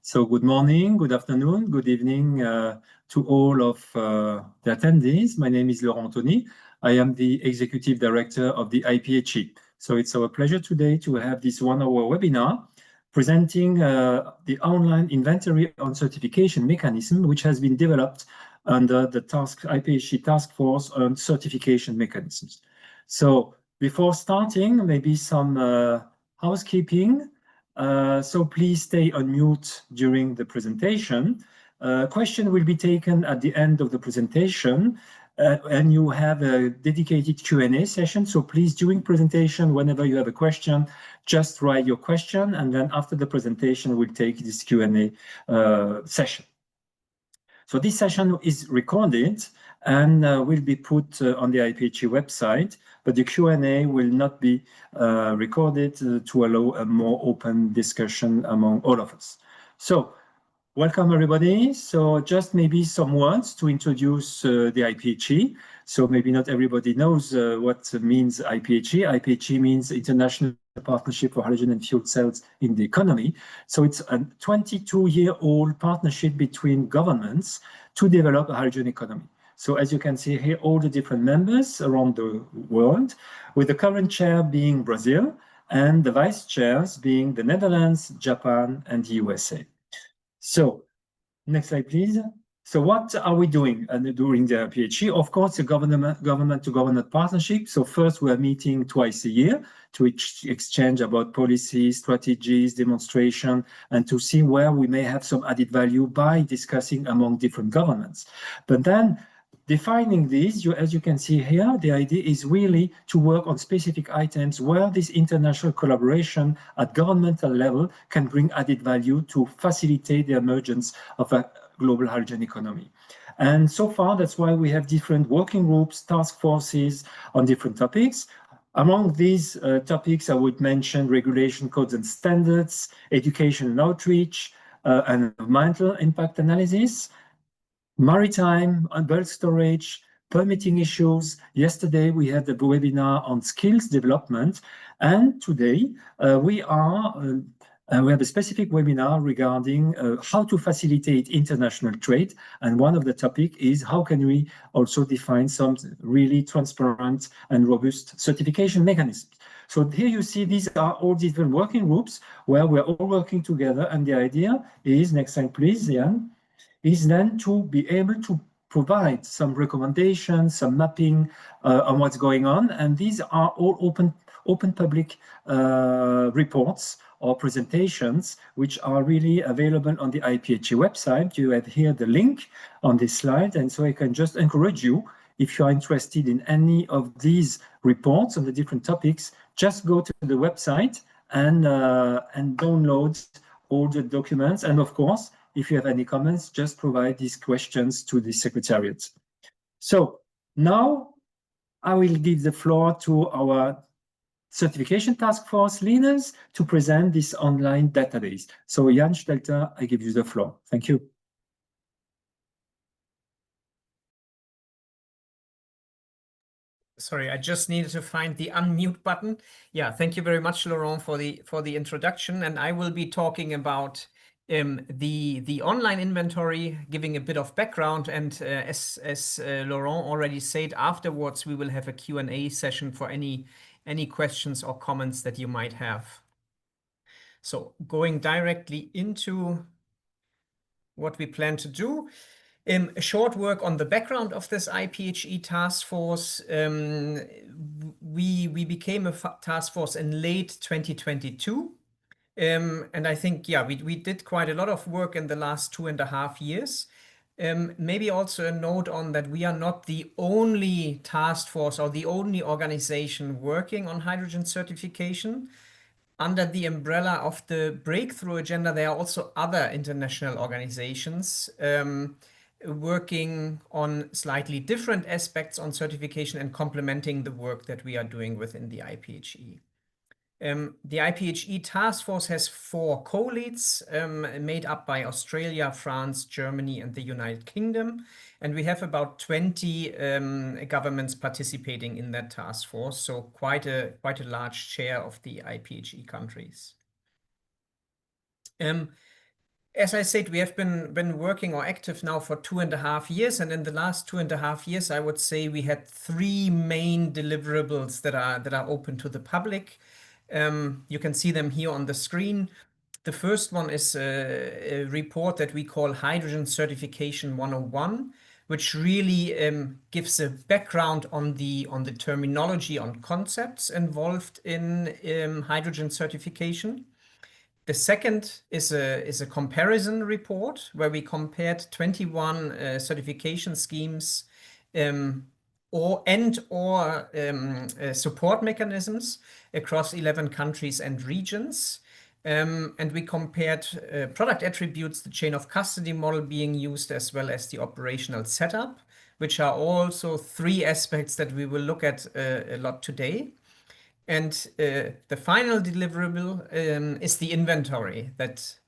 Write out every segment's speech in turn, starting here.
So good morning, good afternoon, good evening to all of the attendees. My name is Laurent Anthony. I am the Executive Director of the IPHE. So it's our pleasure today to have this one-hour webinar presenting the online inventory on certification mechanism, which has been developed under the IPHE Task Force on Certification Mechanisms. So before starting, maybe some housekeeping. So please stay on mute during the presentation. Question will be taken at the end of the presentation, and you have a dedicated Q&A session. So please, during presentation, whenever you have a question, just write your question, and then after the presentation, we'll take this Q&A session. So this session is recorded and will be put on the IPHE website, but the Q&A will not be recorded to allow a more open discussion among all of us. So welcome everybody. So just maybe some words to introduce the IPHE. So maybe not everybody knows what means IPHE. IPHE means International Partnership for Hydrogen and Fuel Cells in the Economy. So it's a 22-year-old partnership between governments to develop a hydrogen economy. So as you can see here, all the different members around the world, with the current chair being Brazil and the vice chairs being the Netherlands, Japan, and the USA. So next slide, please. So what are we doing during the IPHE? Of course, a government-to-government partnership. So first, we are meeting twice a year to exchange about policies, strategies, demonstration, and to see where we may have some added value by discussing among different governments. But then defining these, as you can see here, the idea is really to work on specific items where this international collaboration at governmental level can bring added value to facilitate the emergence of a global hydrogen economy. And so far, that's why we have different working groups, task forces on different topics. Among these topics, I would mention regulation codes and standards, education and outreach, and environmental impact analysis, maritime and bulk storage, permitting issues. Yesterday, we had a webinar on skills development. And today, we have a specific webinar regarding how to facilitate international trade. And one of the topics is how can we also define some really transparent and robust certification mechanisms. So here you see these are all different working groups where we're all working together. And the idea is, next slide please, Jan, is then to be able to provide some recommendations, some mapping on what's going on. And these are all open public reports or presentations, which are really available on the IPHE website. You have here the link on this slide. And so I can just encourage you, if you are interested in any of these reports on the different topics, just go to the website and download all the documents. And of course, if you have any comments, just provide these questions to the Secretariat. So now I will give the floor to our certification task force leaders to present this online database. So Jan Stelter, I give you the floor. Thank you. Sorry, I just needed to find the unmute button. Yeah, thank you very much, Laurent, for the introduction. And I will be talking about the online inventory, giving a bit of background. And as Laurent already said, afterwards, we will have a Q&A session for any questions or comments that you might have. So going directly into what we plan to do. A short work on the background of this IPHE task force. We became a task force in late 2022. And I think, yeah, we did quite a lot of work in the last 2.5 years. Maybe also a note on that we are not the only task force or the only organization working on hydrogen certification. Under the umbrella of the Breakthrough Agenda, there are also other international organizations working on slightly different aspects on certification and complementing the work that we are doing within the IPHE. The IPHE task force has 4 co-leads made up by Australia, France, Germany, and the United Kingdom. And we have about 20 governments participating in that task force, so quite a large share of the IPHE countries. as I said, we have been working or active now for 2.5 years, and in the last 2.5 years, I would say we had 3 main deliverables that are open to the public. You can see them here on the screen. The first one is a report that we call Hydrogen Certification 101, which really gives a background on the terminology, on concepts involved in hydrogen certification. The second is a comparison report where we compared 21 certification schemes or support mechanisms across 11 countries and regions. And we compared product attributes, the chain of custody model being used, as well as the operational setup, which are also 3 aspects that we will look at a lot today. And the final deliverable is the inventory that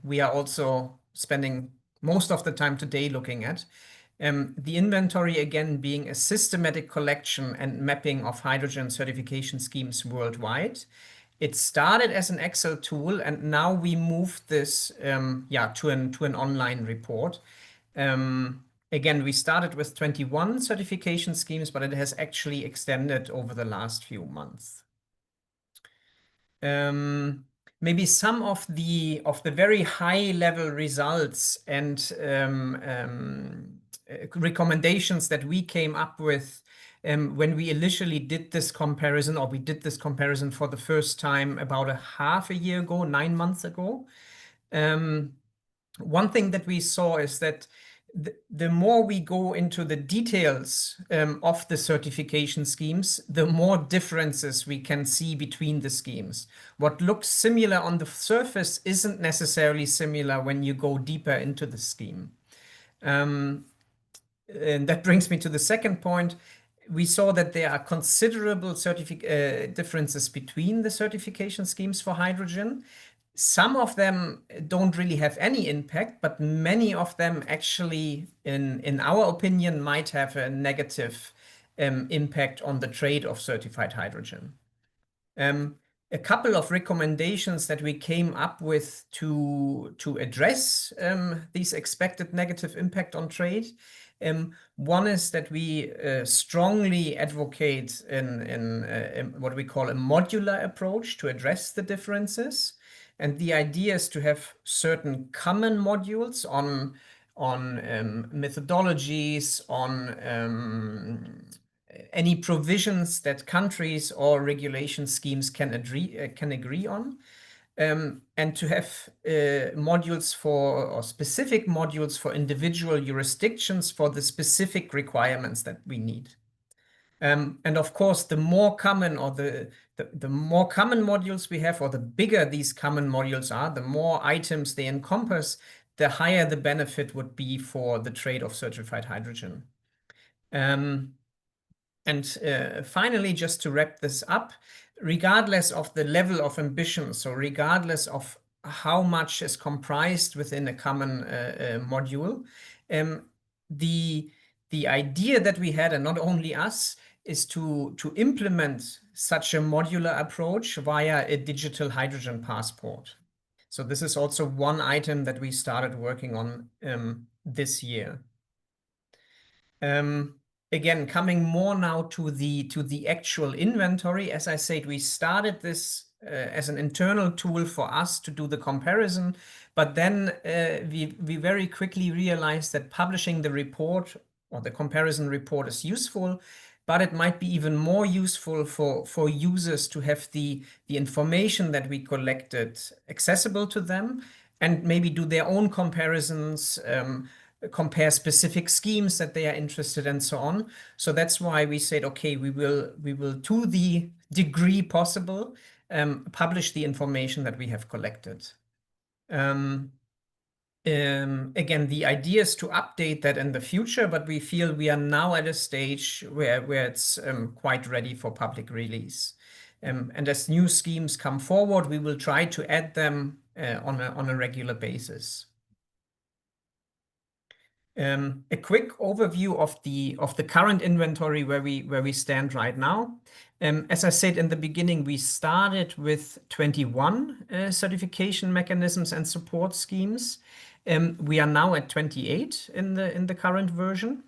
we are also spending most of the time today looking at. The inventory, again, being a systematic collection and mapping of hydrogen certification schemes worldwide. It started as an Excel tool, and now we moved this to an online report. Again, we started with 21 certification schemes, but it has actually extended over the last few months. Maybe some of the very high level results and recommendations that we came up with when we initially did this comparison, or we did this comparison for the first time about a half a year ago, 9 months ago. One thing that we saw is that the more we go into the details of the certification schemes, the more differences we can see between the schemes. What looks similar on the surface isn't necessarily similar when you go deeper into the scheme. And that brings me to the second point. We saw that there are considerable differences between the certification schemes for hydrogen. Some of them don't really have any impact, but many of them actually, in our opinion, might have a negative impact on the trade of certified hydrogen. A couple of recommendations that we came up with to address these expected negative impact on trade. One is that we strongly advocate in what we call a modular approach to address the differences. And the idea is to have certain common modules on methodologies, on any provisions that countries or regulation schemes can agree on, and to have modules or specific modules for individual jurisdictions for the specific requirements that we need. And of course, the more common or the more common modules we have, or the bigger these common modules are, the more items they encompass, the higher the benefit would be for the trade of certified hydrogen. And finally, just to wrap this up, regardless of the level of ambition, so regardless of how much is comprised within a common module, the idea that we had, and not only us, is to implement such a modular approach via a digital hydrogen passport. So this is also one item that we started working on this year. Again, coming more now to the actual inventory. As I said, we started this as an internal tool for us to do the comparison, but then we very quickly realized that publishing the report or the comparison report is useful, but it might be even more useful for users to have the information that we collected accessible to them, and maybe do their own comparisons, compare specific schemes that they are interested in, and so on. So that's why we said, okay, we will, to the degree possible, publish the information that we have collected. Again, the idea is to update that in the future, but we feel we are now at a stage where it's quite ready for public release. And as new schemes come forward, we will try to add them on a regular basis. A quick overview of the current inventory where we stand right now. As I said in the beginning, we started with 21 certification mechanisms and support schemes. We are now at 28 in the current version.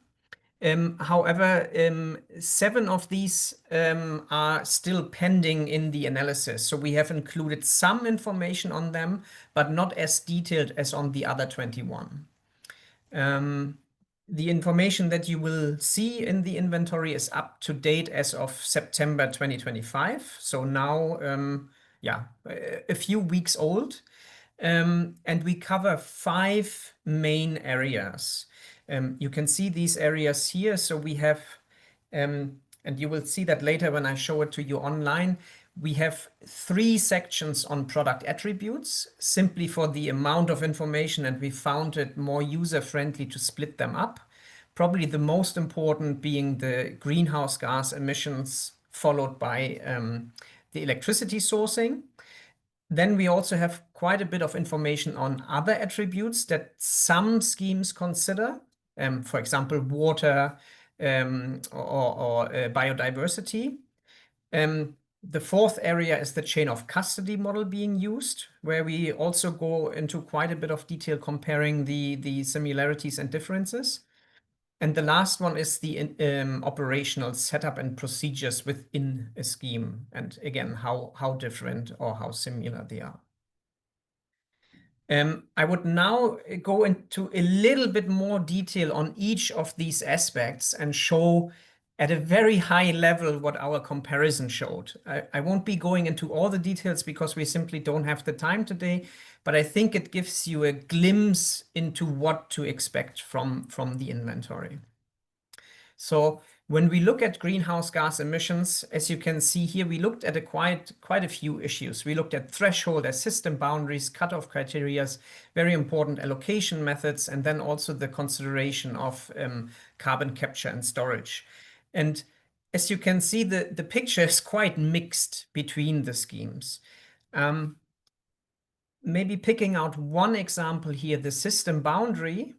However, 7 of these are still pending in the analysis. So we have included some information on them, but not as detailed as on the other 21. The information that you will see in the inventory is up to date as of September 2025. So now, yeah, a few weeks old. And we cover 5 main areas. You can see these areas here. So we have, and you will see that later when I show it to you online, we have 3 sections on product attributes, simply for the amount of information, and we found it more user-friendly to split them up. Probably the most important being the greenhouse gas emissions, followed by the electricity sourcing. Then we also have quite a bit of information on other attributes that some schemes consider, for example, water or biodiversity. The 4th area is the chain of custody model being used, where we also go into quite a bit of detail comparing the similarities and differences. And the last one is the operational setup and procedures within a scheme, and again, how different or how similar they are. I would now go into a little bit more detail on each of these aspects and show at a very high level what our comparison showed. I won't be going into all the details because we simply don't have the time today, but I think it gives you a glimpse into what to expect from the inventory. So when we look at greenhouse gas emissions, as you can see here, we looked at quite a few issues. We looked at threshold as system boundaries, cutoff criteria, very important allocation methods, and then also the consideration of carbon capture and storage. And as you can see, the picture is quite mixed between the schemes. Maybe picking out one example here, the system boundary,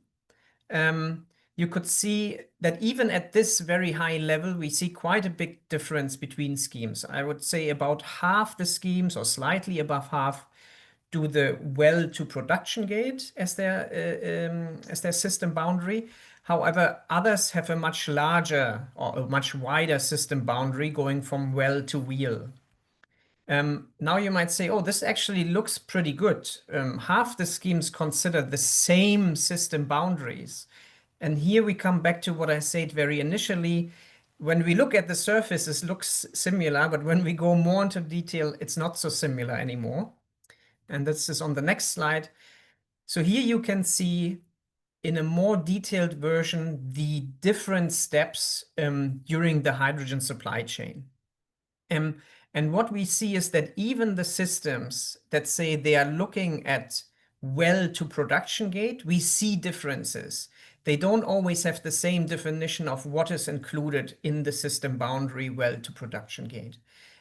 you could see that even at this very high level, we see quite a big difference between schemes. I would say about half the schemes, or slightly above half, do the well to production gate as their system boundary. However, others have a much larger or a much wider system boundary going from well to wheel. Now you might say, oh, this actually looks pretty good. Half the schemes consider the same system boundaries. And here we come back to what I said very initially. When we look at the surface, it looks similar, but when we go more into detail, it's not so similar anymore. And this is on the next slide. So here you can see in a more detailed version the different steps during the hydrogen supply chain. And what we see is that even the systems that say they are looking at well to production gate, we see differences. They don't always have the same definition of what is included in the system boundary well to production gate.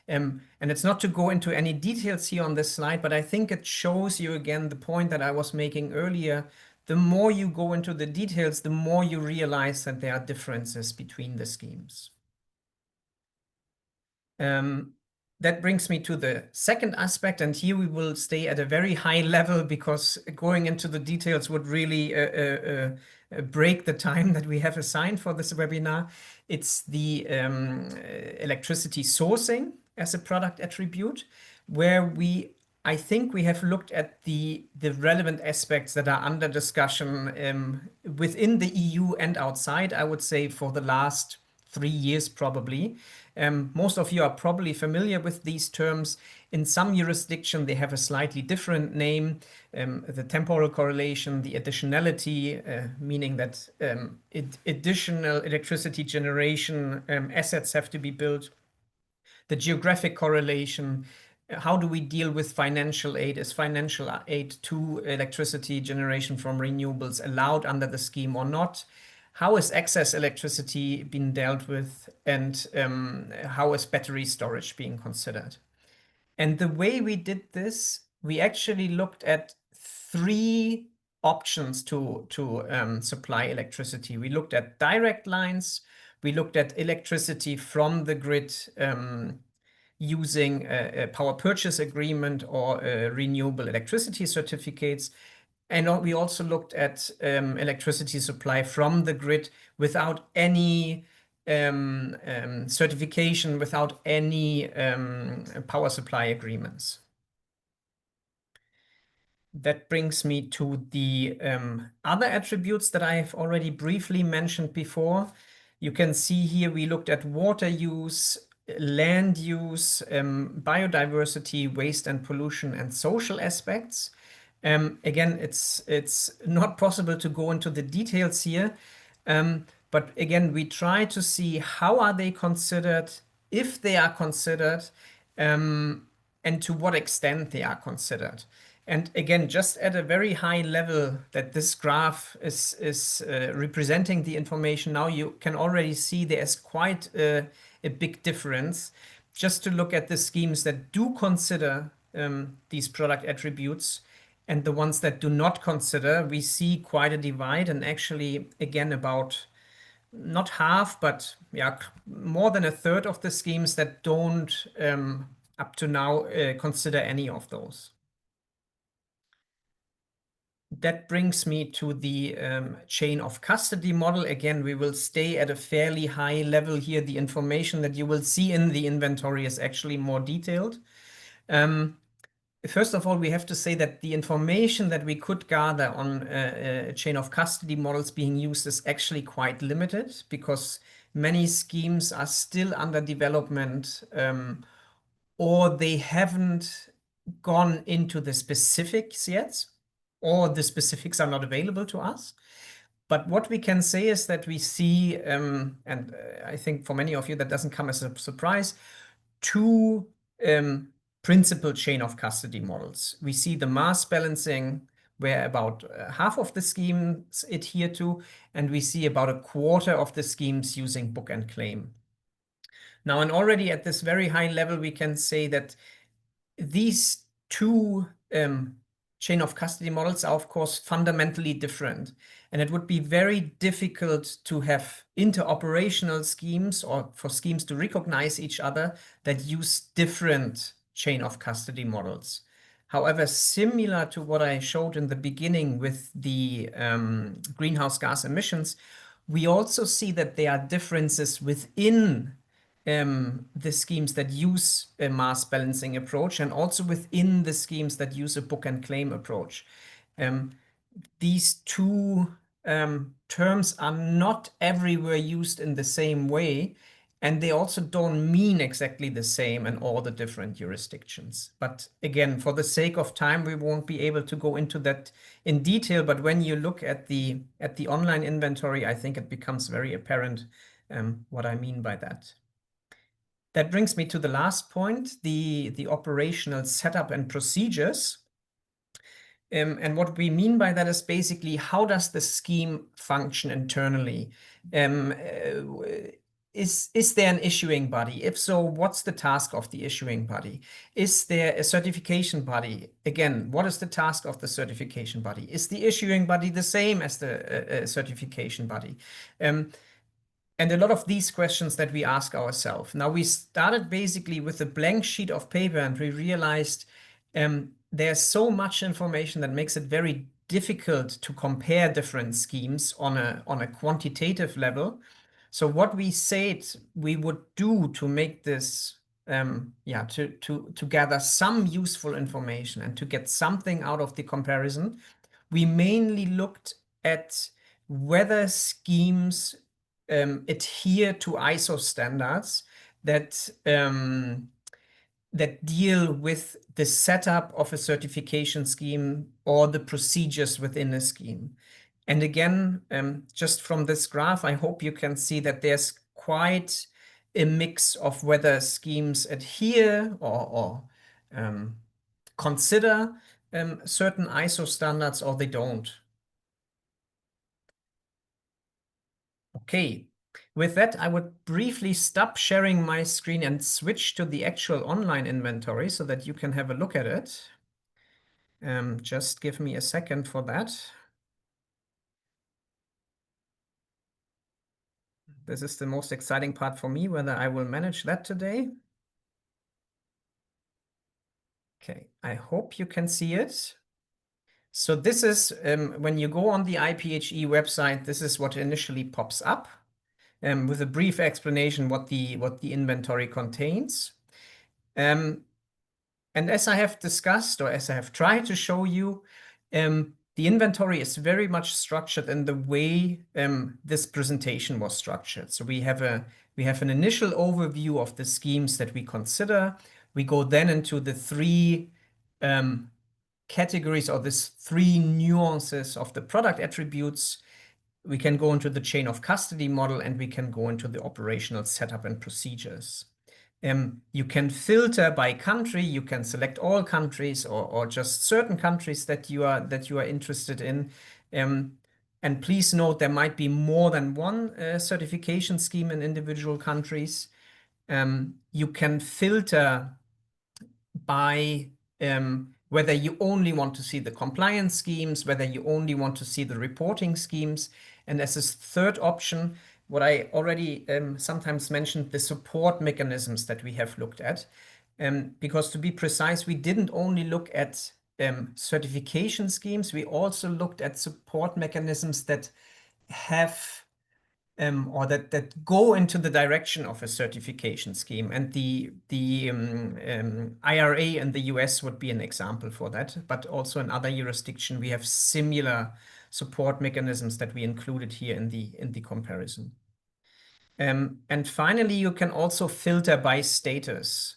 And it's not to go into any details here on this slide, but I think it shows you again the point that I was making earlier. The more you go into the details, the more you realize that there are differences between the schemes. That brings me to the second aspect, and here we will stay at a very high level because going into the details would really break the time that we have assigned for this webinar. It's the electricity sourcing as a product attribute, where I think we have looked at the relevant aspects that are under discussion within the EU and outside, I would say, for the last 3 years probably. Most of you are probably familiar with these terms. In some jurisdiction, they have a slightly different name. The temporal correlation, the additionality, meaning that additional electricity generation assets have to be built. The geographic correlation, how do we deal with financial aid? Is financial aid to electricity generation from renewables allowed under the scheme or not? How is excess electricity being dealt with, and how is battery storage being considered? And the way we did this, we actually looked at 3 options to supply electricity. We looked at direct lines. We looked at electricity from the grid using a power purchase agreement or renewable electricity certificates. And we also looked at electricity supply from the grid without any certification, without any power supply agreements. That brings me to the other attributes that I have already briefly mentioned before. You can see here we looked at water use, land use, biodiversity, waste and pollution, and social aspects. Again, it's not possible to go into the details here, but again, we try to see how are they considered, if they are considered, and to what extent they are considered. And again, just at a very high level that this graph is representing the information now, you can already see there's quite a big difference. Just to look at the schemes that do consider these product attributes and the ones that do not consider, we see quite a divide, and actually, again, about not half, but yeah, more than a third of the schemes that don't up to now consider any of those. That brings me to the chain of custody model. Again, we will stay at a fairly high level here. The information that you will see in the inventory is actually more detailed. First of all, we have to say that the information that we could gather on a chain of custody models being used is actually quite limited, because many schemes are still under development, or they haven't gone into the specifics yet, or the specifics are not available to us. But what we can say is that we see, and I think for many of you that doesn't come as a surprise, two principal chain of custody models. We see the mass balancing, where about half of the schemes adhere to, and we see about a quarter of the schemes using book and claim. Now, and already at this very high level, we can say that these two chain of custody models are, of course, fundamentally different. And it would be very difficult to have interoperational schemes, or for schemes to recognize each other, that use different chain of custody models. However, similar to what I showed in the beginning with the greenhouse gas emissions, we also see that there are differences within the schemes that use a mass balancing approach, and also within the schemes that use a book and claim approach. These two terms are not everywhere used in the same way, and they also don't mean exactly the same in all the different jurisdictions. But again, for the sake of time, we won't be able to go into that in detail. But when you look at the online inventory, I think it becomes very apparent what I mean by that. That brings me to the last point, the operational setup and procedures. And what we mean by that is basically, how does the scheme function internally? Is there an issuing body? If so, what's the task of the issuing body? Is there a certification body? Again, what is the task of the certification body? Is the issuing body the same as the certification body? And a lot of these questions that we ask ourselves. Now, we started basically with a blank sheet of paper, and we realized there's so much information that makes it very difficult to compare different schemes on a quantitative level. So what we said we would do to make this, to gather some useful information and to get something out of the comparison, we mainly looked at whether schemes adhere to ISO standards that that deal with the setup of a certification scheme or the procedures within a scheme. And again, just from this graph, I hope you can see that there's quite a mix of whether schemes adhere or consider certain ISO standards or they don't. Okay, with that, I would briefly stop sharing my screen and switch to the actual online inventory so that you can have a look at it. Just give me a second for that. This is the most exciting part for me, whether I will manage that today. Okay, I hope you can see it. So this is, when you go on the IPHE website, this is what initially pops up, with a brief explanation what the inventory contains. And as I have discussed, or as I have tried to show you, the inventory is very much structured in the way this presentation was structured. So we have an initial overview of the schemes that we consider. We go then into the three categories, or these three nuances of the product attributes. We can go into the chain of custody model, and we can go into the operational setup and procedures. You can filter by country. You can select all countries, or just certain countries that you are interested in. And please note, there might be more than one certification scheme in individual countries. You can filter by whether you only want to see the compliance schemes, whether you only want to see the reporting schemes. And as a third option, what I already sometimes mentioned, the support mechanisms that we have looked at. Because to be precise, we didn't only look at certification schemes, we also looked at support mechanisms that have or that go into the direction of a certification scheme. And the IRA in the US would be an example for that. But also in other jurisdictions, we have similar support mechanisms that we included here in the comparison. And finally, you can also filter by status.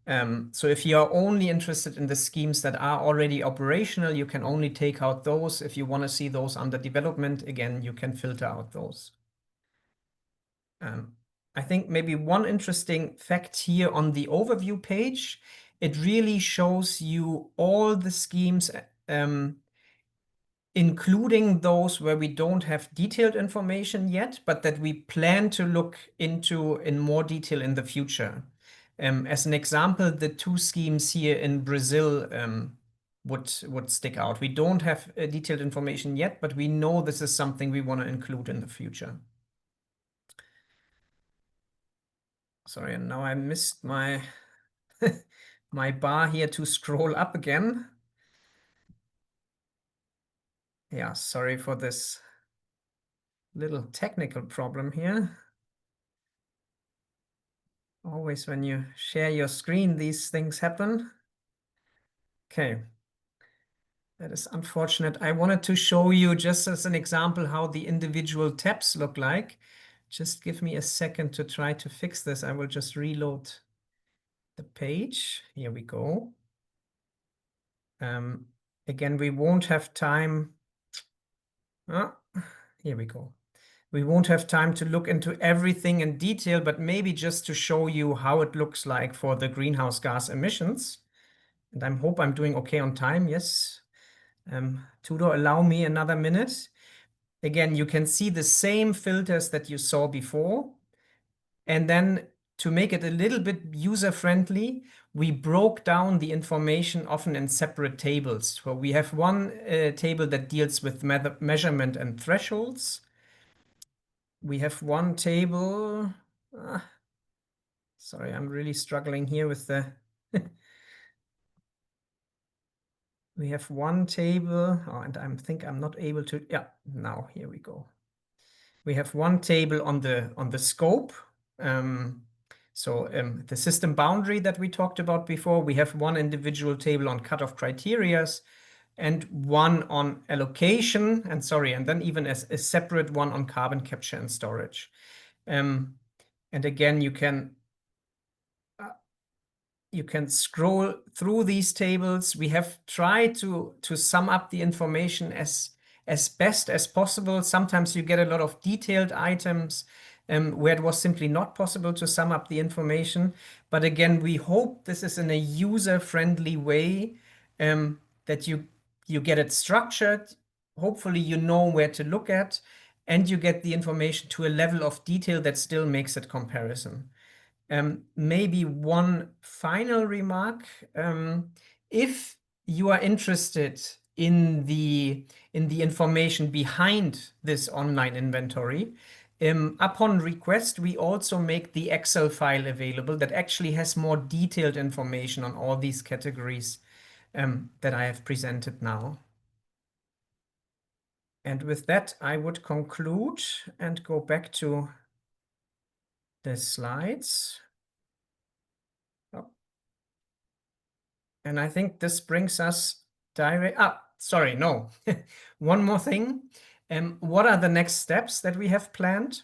So if you are only interested in the schemes that are already operational, you can only take out those. If you want to see those under development, again, you can filter out those. I think maybe one interesting fact here on the overview page, it really shows you all the schemes, including those where we don't have detailed information yet, but that we plan to look into in more detail in the future. As an example, the two schemes here in Brazil would stick out. We don't have detailed information yet, but we know this is something we want to include in the future. Sorry, and now I missed my my bar here to scroll up again. Yeah, sorry for this little technical problem here. Always when you share your screen, these things happen. Okay, that is unfortunate. I wanted to show you just as an example how the individual tabs look like. Just give me a second to try to fix this. I will just reload the page. Here we go. Again, we won't have time. Here we go. We won't have time to look into everything in detail, but maybe just to show you how it looks like for the greenhouse gas emissions. And I hope I'm doing okay on time. Yes. Tudor, allow me another minute. Again, you can see the same filters that you saw before. And then to make it a little bit user-friendly, we broke down the information often in separate tables. So we have one table that deals with measurement and thresholds. We have one table. Sorry, I'm really struggling here with the. We have one table, and I think I'm not able to. Yeah, now here we go. We have one table on the scope. The system boundary that we talked about before. We have one individual table on cutoff criterias, and one on allocation, and then even as a separate one on carbon capture and storage. And again, you can scroll through these tables. We have tried to sum up the information as best as possible. Sometimes you get a lot of detailed items where it was simply not possible to sum up the information. But again, we hope this is in a user-friendly way, that you get it structured. Hopefully you know where to look at, and you get the information to a level of detail that still makes it comparison. Maybe one final remark. If you are interested in the information behind this online inventory, Upon request, we also make the Excel file available that actually has more detailed information on all these categories that I have presented now. And with that, I would conclude and go back to the slides. Oh. And I think this brings us sorry, no. One more thing. What are the next steps that we have planned?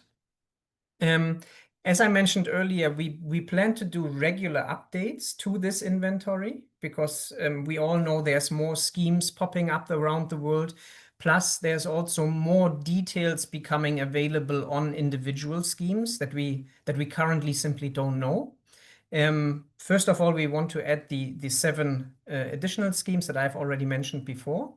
As I mentioned earlier, we plan to do regular updates to this inventory because we all know there's more schemes popping up around the world. Plus, there's also more details becoming available on individual schemes that we currently simply don't know. First of all, we want to add the 7 additional schemes that I've already mentioned before.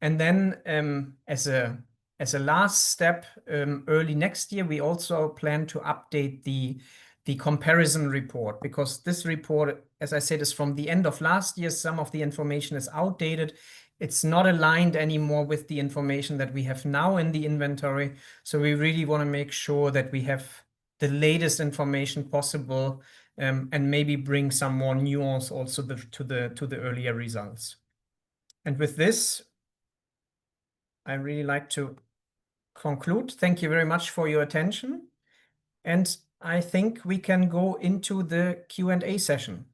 And then as a last step, early next year, we also plan to update the comparison report, because this report, as I said, is from the end of last year. Some of the information is outdated. It's not aligned anymore with the information that we have now in the inventory. So we really want to make sure that we have the latest information possible, and maybe bring some more nuance also to the earlier results. And with this, I really like to conclude. Thank you very much for your attention. And I think we can go into the Q&A session.